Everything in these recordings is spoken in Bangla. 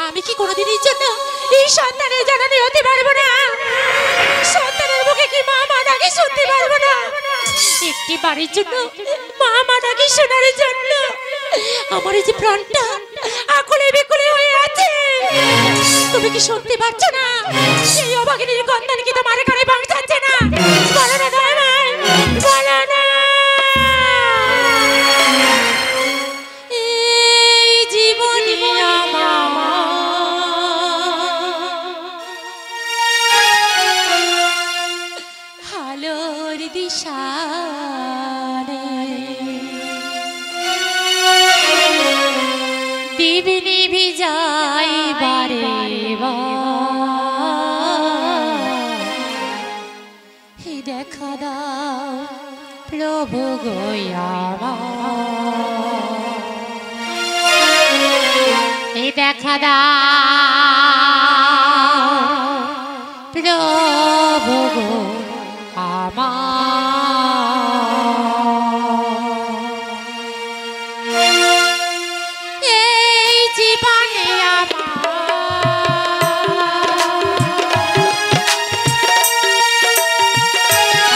আমি কি কোনোদিনের জন্য এই সন্তানের জননী হতে পারবো না? সন্তানের মুখে কি মা মাটাকে শুনতে পারবো না? একটি বাড়ির জন্য মা মাটাকে শোনার জন্য আমার এই যে প্রাণটা আকুলে বিকুলে হয়ে আছে। তুমি কি শুনতে পাচ্ছ না? এই অভাগিনীর কন্দান কি তোমার ঘরে পৌঁছাচ্ছে না? বলো না দয়াময়, বলো না। এই জীবনে আলোর দিশা দিবি নিভি যাই বারে হে দেখা দাও প্রভু গোয়ামা, হে দেখা দাও প্রভু গোয়ামা। এই জীবনে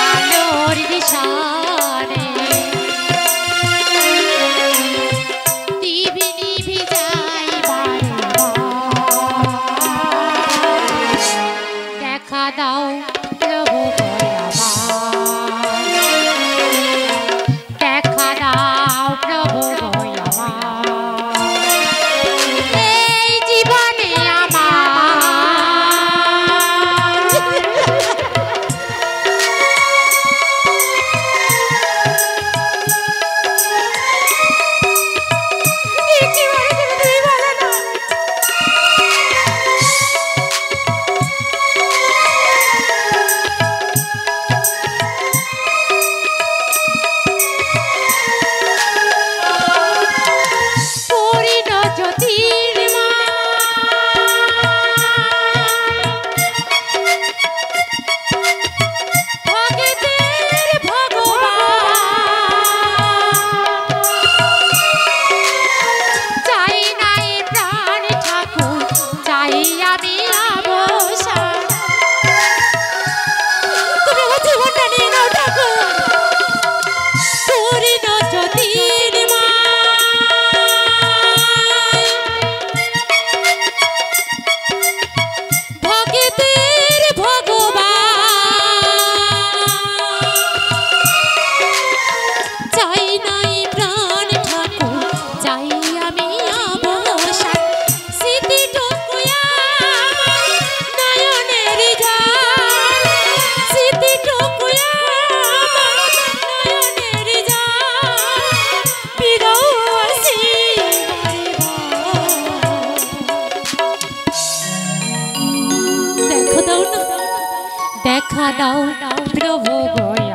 আলোর দিশারে দিবি নিভি যাই বারে দেখা দাও প্রভু গোয়ামা, দেখা দাও প্রভু গোয়ামা। এই জীবনে দেখা দাও প্রভু গোয়ামা।